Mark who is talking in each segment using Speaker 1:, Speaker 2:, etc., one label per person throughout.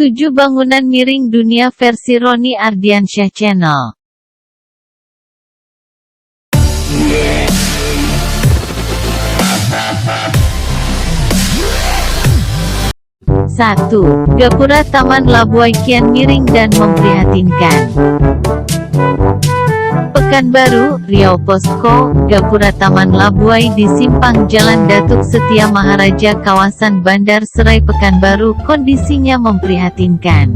Speaker 1: 7 Bangunan Miring Dunia versi Roni Ardiansyah Channel. 1. Gapura Taman Labuai kian miring dan memprihatinkan. Pekanbaru, Riau. Posko Gapura Taman Labuai di Simpang Jalan Datuk Setia Maharaja kawasan Bandar Serai Pekanbaru kondisinya memprihatinkan.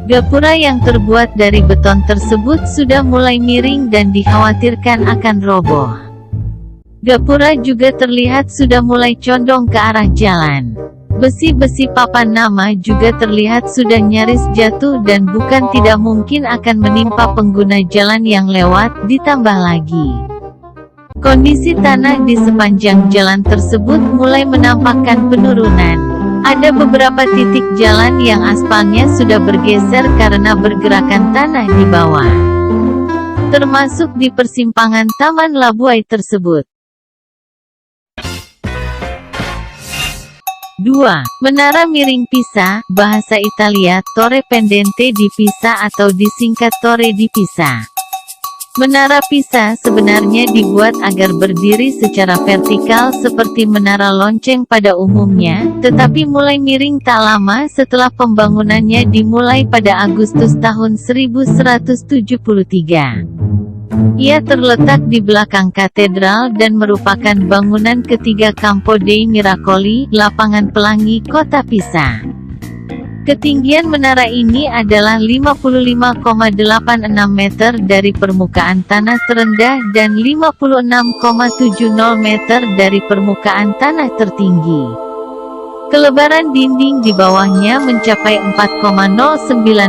Speaker 1: Gapura yang terbuat dari beton tersebut sudah mulai miring dan dikhawatirkan akan roboh. Gapura juga terlihat sudah mulai condong ke arah jalan. Besi-besi papan nama juga terlihat sudah nyaris jatuh dan bukan tidak mungkin akan menimpa pengguna jalan yang lewat, ditambah lagi kondisi tanah di sepanjang jalan tersebut mulai menampakkan penurunan. Ada beberapa titik jalan yang aspalnya sudah bergeser karena bergerakan tanah di bawah, termasuk di persimpangan Taman Labuai tersebut. 2. Menara Miring Pisa, bahasa Italia Torre Pendente di Pisa atau disingkat Torre di Pisa. Menara Pisa sebenarnya dibuat agar berdiri secara vertikal seperti menara lonceng pada umumnya, tetapi mulai miring tak lama setelah pembangunannya dimulai pada Agustus tahun 1173. Ia terletak di belakang katedral dan merupakan bangunan ketiga Campo dei Miracoli, lapangan pelangi kota Pisa. Ketinggian menara ini adalah 55,86 meter dari permukaan tanah terendah dan 56,70 meter dari permukaan tanah tertinggi. Kelebaran dinding di bawahnya mencapai 4,09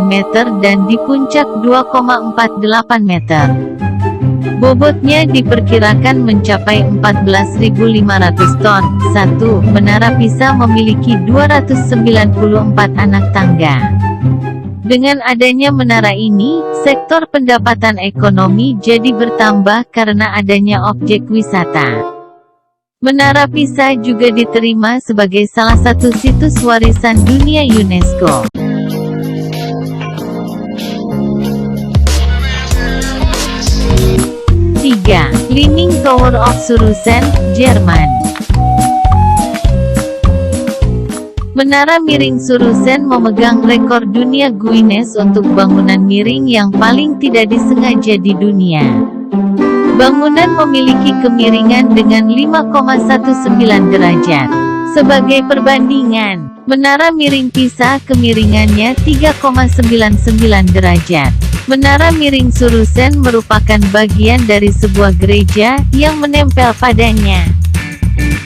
Speaker 1: meter dan di puncak 2,48 meter. Bobotnya diperkirakan mencapai 14.500 ton. 1. Menara Pisa memiliki 294 anak tangga. Dengan adanya menara ini, sektor pendapatan ekonomi jadi bertambah karena adanya objek wisata. Menara Pisa juga diterima sebagai salah satu situs warisan dunia UNESCO. 3. Leaning Tower of Surusen, Jerman. Menara miring Surusen memegang rekor dunia Guinness untuk bangunan miring yang paling tidak disengaja di dunia. Bangunan memiliki kemiringan dengan 5,19 derajat. Sebagai perbandingan, menara miring Pisa kemiringannya 3,99 derajat. Menara miring Surusen merupakan bagian dari sebuah gereja yang menempel padanya.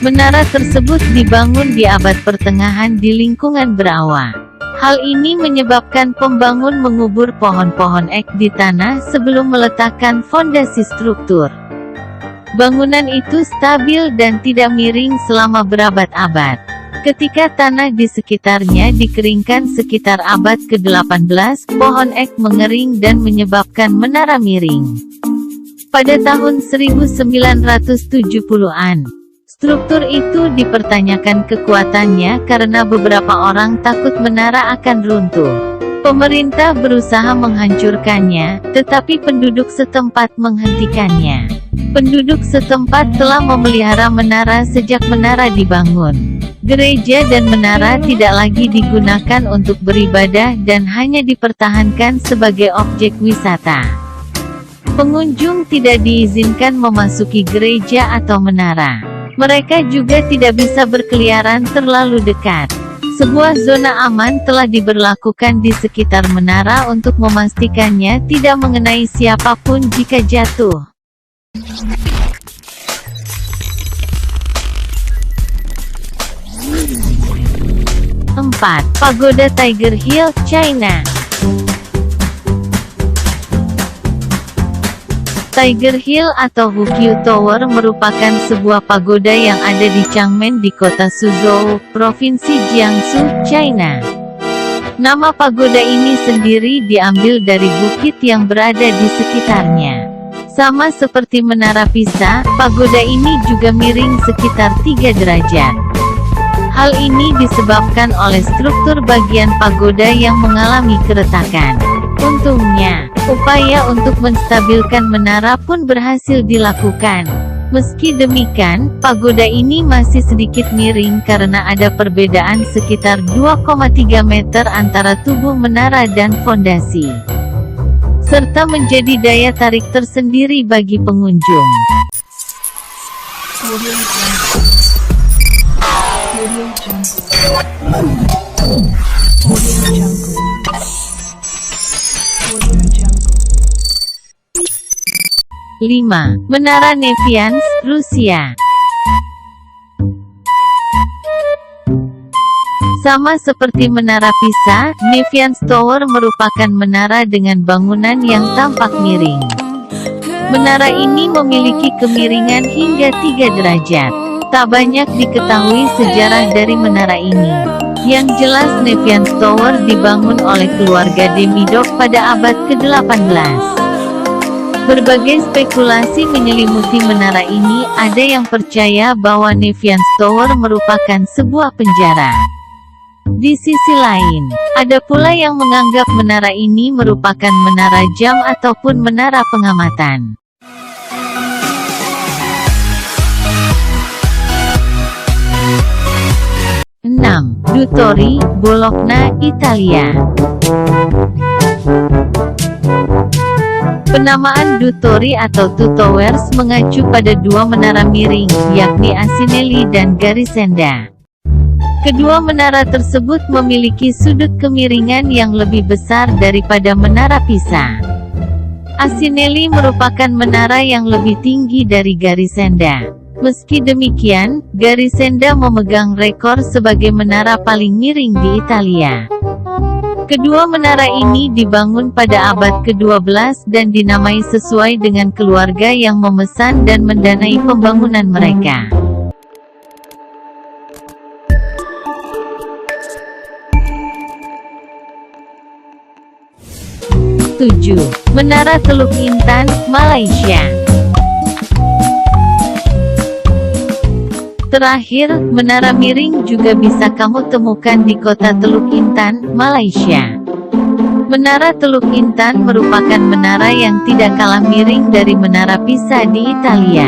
Speaker 1: Menara tersebut dibangun di abad pertengahan di lingkungan berawa. Hal ini menyebabkan pembangun mengubur pohon-pohon ek di tanah sebelum meletakkan fondasi struktur. Bangunan itu stabil dan tidak miring selama berabad-abad. Ketika tanah di sekitarnya dikeringkan sekitar abad ke-18, pohon ek mengering dan menyebabkan menara miring. Pada tahun 1970-an, struktur itu dipertanyakan kekuatannya karena beberapa orang takut menara akan runtuh. Pemerintah berusaha menghancurkannya, tetapi penduduk setempat menghentikannya. Penduduk setempat telah memelihara menara sejak menara dibangun. Gereja dan menara tidak lagi digunakan untuk beribadah dan hanya dipertahankan sebagai objek wisata. Pengunjung tidak diizinkan memasuki gereja atau menara. Mereka juga tidak bisa berkeliaran terlalu dekat. Sebuah zona aman telah diberlakukan di sekitar menara untuk memastikannya tidak mengenai siapapun jika jatuh. 4. Pagoda Tiger Hill, China. Tiger Hill atau Hukyu Tower merupakan sebuah pagoda yang ada di Changmen di kota Suzhou, Provinsi Jiangsu, China. Nama pagoda ini sendiri diambil dari bukit yang berada di sekitarnya. Sama seperti Menara Pisa, pagoda ini juga miring sekitar 3 derajat. Hal ini disebabkan oleh struktur bagian pagoda yang mengalami keretakan. Untungnya, upaya untuk menstabilkan menara pun berhasil dilakukan. Meski demikian, pagoda ini masih sedikit miring karena ada perbedaan sekitar 2,3 meter antara tubuh menara dan fondasi, serta menjadi daya tarik tersendiri bagi pengunjung. Audio Jungle. 5. Menara Nevians, Rusia. Sama seperti Menara Pisa, Nevians Tower merupakan menara dengan bangunan yang tampak miring. Menara ini memiliki kemiringan hingga 3 derajat. Tak banyak diketahui sejarah dari menara ini. Yang jelas Nevians Tower dibangun oleh keluarga Demidov pada abad ke-18. Berbagai spekulasi menyelimuti menara ini. Ada yang percaya bahwa Nevians Tower merupakan sebuah penjara. Di sisi lain, ada pula yang menganggap menara ini merupakan menara jam ataupun menara pengamatan. Duttori, Bologna, Italia. Penamaan Duttori atau Two Towers mengacu pada dua menara miring, yakni Asinelli dan Garisenda. Kedua menara tersebut memiliki sudut kemiringan yang lebih besar daripada menara Pisa. Asinelli merupakan menara yang lebih tinggi dari Garisenda. Meski demikian, Garisenda memegang rekor sebagai menara paling miring di Italia. Kedua menara ini dibangun pada abad ke-12 dan dinamai sesuai dengan keluarga yang memesan dan mendanai pembangunan mereka. Menara Teluk Intan, Malaysia. Terakhir, menara miring juga bisa kamu temukan di kota Teluk Intan, Malaysia. Menara Teluk Intan merupakan menara yang tidak kalah miring dari Menara Pisa di Italia.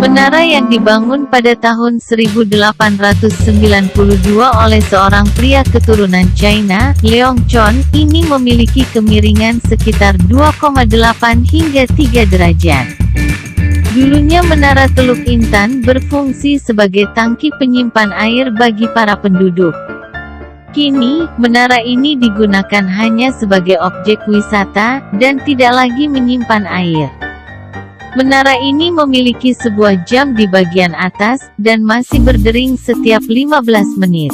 Speaker 1: Menara yang dibangun pada tahun 1892 oleh seorang pria keturunan China, Leong Chon, ini memiliki kemiringan sekitar 2,8 hingga 3 derajat. Dulunya Menara Teluk Intan berfungsi sebagai tangki penyimpan air bagi para penduduk. Kini, menara ini digunakan hanya sebagai objek wisata, dan tidak lagi menyimpan air. Menara ini memiliki sebuah jam di bagian atas, dan masih berdering setiap 15 menit.